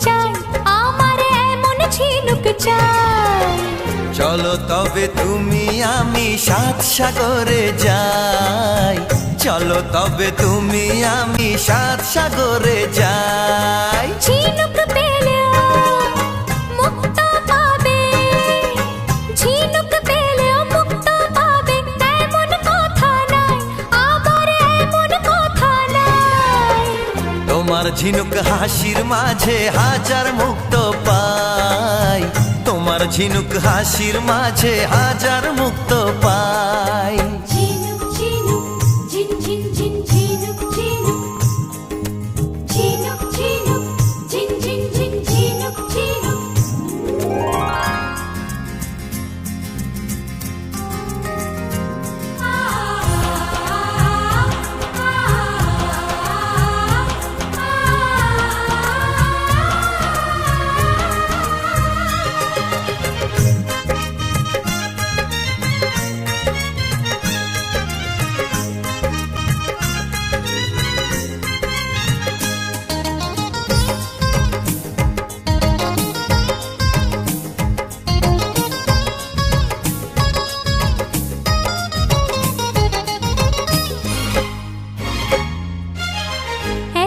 চাই, আমার এমন ঝিনুক চাই। চলো তবে তুমি আমি সাত সাগরে যাই, চলো তবে তুমি আমি সাত সাগরে যাই। ঝিনুক পেলেও মুক্ত পাবে, ঝিনুক পেলেও মুক্ত পাবে, এমন কথা নাই, আবার এমন কথা নাই। তোমার ঝিনুক হাসির মাঝে হাজার মুক্ত পাই, তোমার ঝিনুক হাসির মাঝে হাজার মুক্ত পাই। ঝিনুক ঝিনুক ঝিন ঝিন ঝিন ঝিনুক ঝিনুক, ঝিনুক ঝিনুক ঝিন ঝিন ঝিন ঝিনুক ঝিনুক।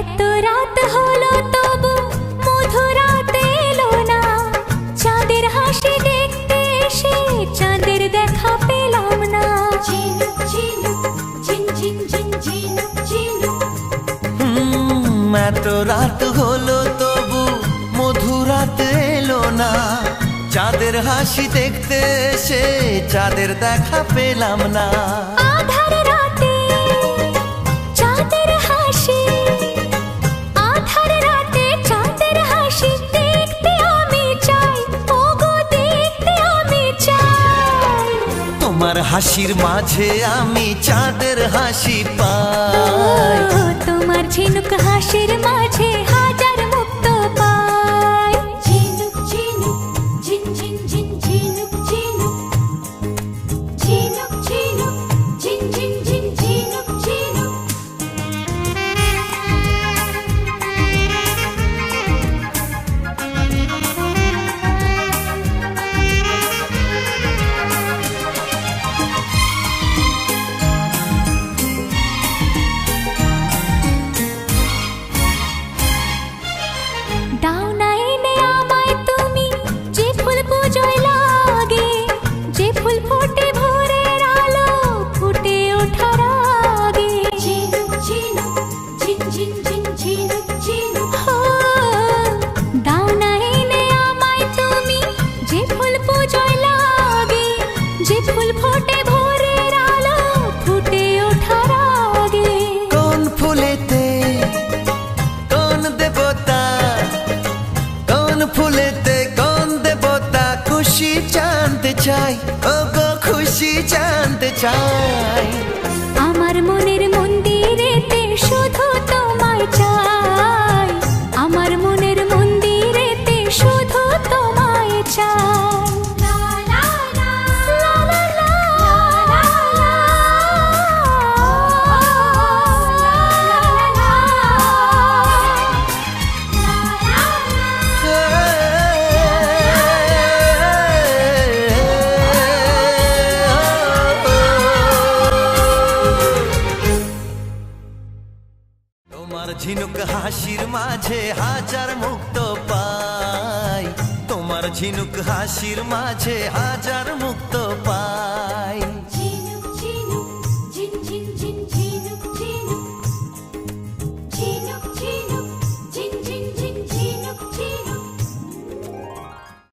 এত রাত হলো তবু মধুরাত এলো না, চাঁদের হাসি দেখতে এসে চাঁদের দেখা পেলাম না। ঝিনুক ঝিনুক ঝিন ঝিন ঝিন ঝিনুক ঝিনুক। এত রাত হলো তবু মধুরাত এলো না, চাঁদের হাসি দেখতে এসে চাঁদের দেখা পেলাম না। আধার রাতে চাঁদের হাসি, আধার রাতে চাঁদের হাসি দেখতে আমি চাই, ওগো দেখতে আমি চাই। তোমার হাসির মাঝে আমি চাঁদের হাসি পাই, ও, তোমার ঝিনুক হাসির মাঝে হাজার মুক্ত পাই। ঝিনুক ঝিনুক ঝিন ঝিন ঝিন ঝিনুক ঝিনুক, ঝিনুক ঝিনুক ঝিন ঝিন ঝিন ঝিনুক ঝিনুক। দাও না এনে আমায় তুমি যে ফুল পুজোয় লাগে, যে ফুল ফোটে ভোরের আলো ফুটে ওঠার আগে। ঝিনুক ঝিনুক ঝিন ঝিন ঝিন ঝিনুক ঝিনুক। দাও না এনে আমায় তুমি যে ফুল পুজোয় লাগে, যে ফুল ফোটে ভোরের আলো ফুটে ওঠার আগে। কোন ফুলেতে কোন দেবতা, কোন ফুলেতে কোন দেবতা খুশি জানতে চাই, ও গো খুশি জানতে চাই। আমার মনের মন্দিরেতে শুধু তোমায় চাই, আমার মনের মন্দিরেতে শুধু তোমায় চাই। লা লা লা লা লা লা লা লা তোমার ঝিনুক হাসির মাঝে হাজার মুক্ত পাই, তোমার ঝিনুক হাসির মাঝে হাজার মুক্ত পাই।